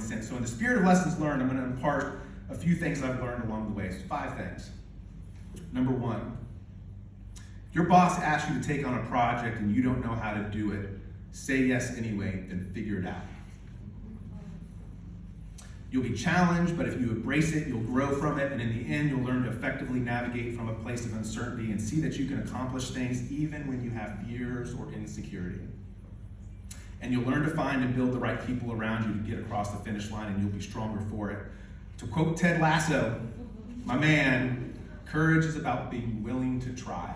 sense. So in the spirit of lessons learned, I'm going to impart a few things I've learned along the way. So 5 things. Number 1, if your boss asks you to take on a project and you don't know how to do it, say yes anyway, then figure it out. You'll be challenged, but if you embrace it, you'll grow from it, and in the end, you'll learn to effectively navigate from a place of uncertainty and see that you can accomplish things even when you have fears or insecurity. And you'll learn to find and build the right people around you to get across the finish line, and you'll be stronger for it. To quote Ted Lasso, my man, courage is about being willing to try.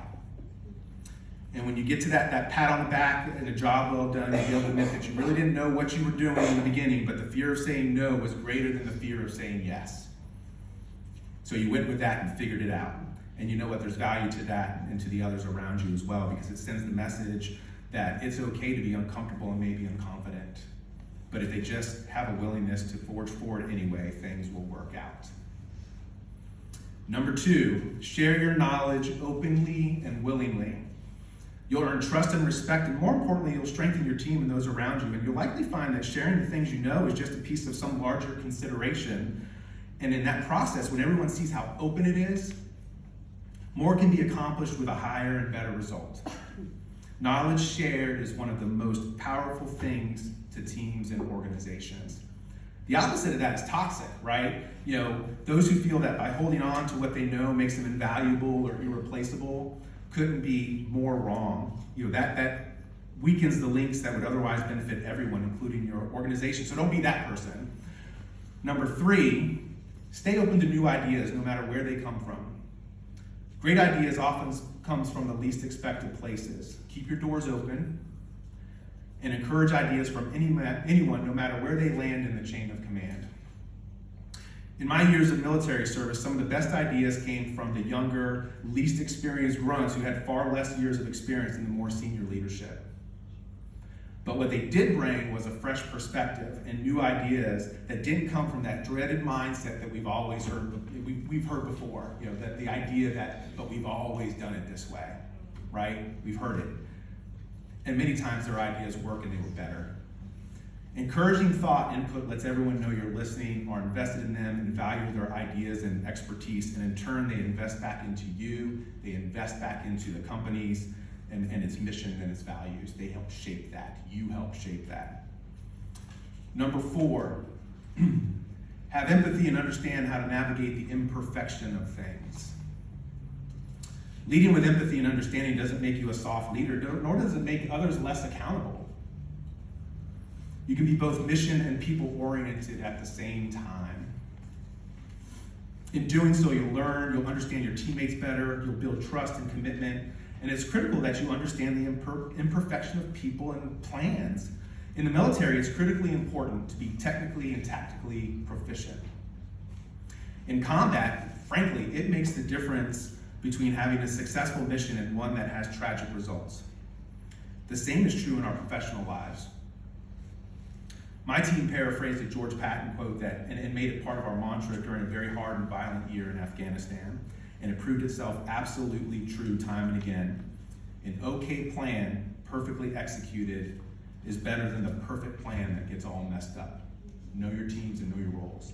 And when you get to that pat on the back and a job well done, you'll be able to admit that you really didn't know what you were doing in the beginning, but the fear of saying no was greater than the fear of saying yes. So you went with that and figured it out. And you know what, there's value to that and to the others around you as well, because it sends the message that it's okay to be uncomfortable and maybe unconfident. But if they just have a willingness to forge forward anyway, things will work out. Number 2, share your knowledge openly and willingly. You'll earn trust and respect, and more importantly, you'll strengthen your team and those around you. And you'll likely find that sharing the things you know is just a piece of some larger consideration. And in that process, when everyone sees how open it is, more can be accomplished with a higher and better result. Knowledge shared is one of the most powerful things to teams and organizations. The opposite of that is toxic, right? Those who feel that by holding on to what they know makes them invaluable or irreplaceable couldn't be more wrong. That weakens the links that would otherwise benefit everyone, including your organization. So don't be that person. Number 3, stay open to new ideas, no matter where they come from. Great ideas often comes from the least expected places. Keep your doors open and encourage ideas from anyone, no matter where they land in the chain of command. In my years of military service, some of the best ideas came from the younger, least experienced grunts who had far less years of experience than the more senior leadership. But what they did bring was a fresh perspective and new ideas that didn't come from that dreaded mindset that we've always heard. We've heard before, that the idea that, but we've always done it this way, right? We've heard it. And many times their ideas work and they were better. Encouraging thought input lets everyone know you're listening, are invested in them, and value their ideas and expertise. And in turn, they invest back into you, they invest back into the companies and its mission and its values. They help shape that. You help shape that. Number 4, have empathy and understand how to navigate the imperfection of things. Leading with empathy and understanding doesn't make you a soft leader, nor does it make others less accountable. You can be both mission and people-oriented at the same time. In doing so, you'll learn, you'll understand your teammates better, you'll build trust and commitment, and it's critical that you understand the imperfection of people and plans. In the military, it's critically important to be technically and tactically proficient. In combat, frankly, it makes the difference between having a successful mission and one that has tragic results. The same is true in our professional lives. My team paraphrased a George Patton quote and made it part of our mantra during a very hard and violent year in Afghanistan, and it proved itself absolutely true time and again. An okay plan, perfectly executed, is better than the perfect plan that gets all messed up. Know your teams and know your roles.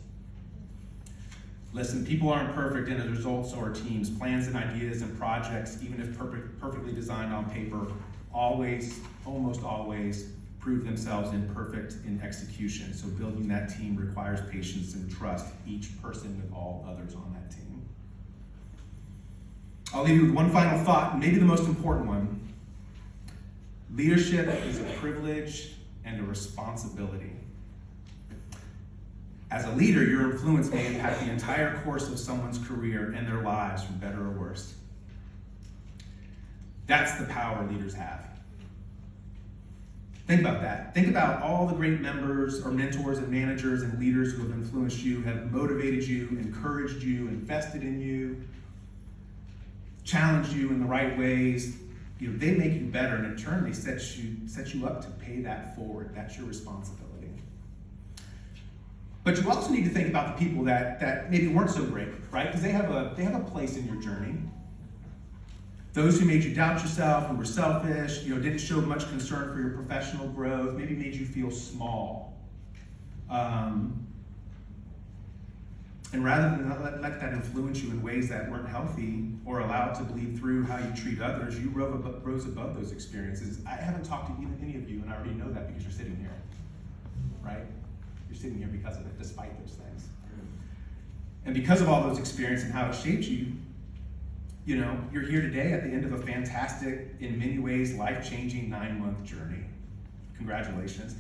Listen, people aren't perfect, and as a result, so are teams. Plans and ideas and projects, even if perfectly designed on paper, almost always, prove themselves imperfect in execution. So building that team requires patience and trust, each person with all others on that team. I'll leave you with one final thought, and maybe the most important one. Leadership is a privilege and a responsibility. As a leader, your influence may impact the entire course of someone's career and their lives, for better or worse. That's the power leaders have. Think about that. Think about all the great members or mentors and managers and leaders who have influenced you, have motivated you, encouraged you, invested in you, challenged you in the right ways. They make you better, and in turn, they set you up to pay that forward. That's your responsibility. But you also need to think about the people that maybe weren't so great, right? Because they have a place in your journey. Those who made you doubt yourself, who were selfish, didn't show much concern for your professional growth, maybe made you feel small. And rather than let that influence you in ways that weren't healthy or allow it to bleed through how you treat others, you rose above those experiences. I haven't talked to even any of you, and I already know that because you're sitting here, right? You're sitting here because of it, despite those things. And because of all those experiences and how it shaped you, you know, you're here today at the end of a fantastic, in many ways, life-changing 9-month journey. Congratulations.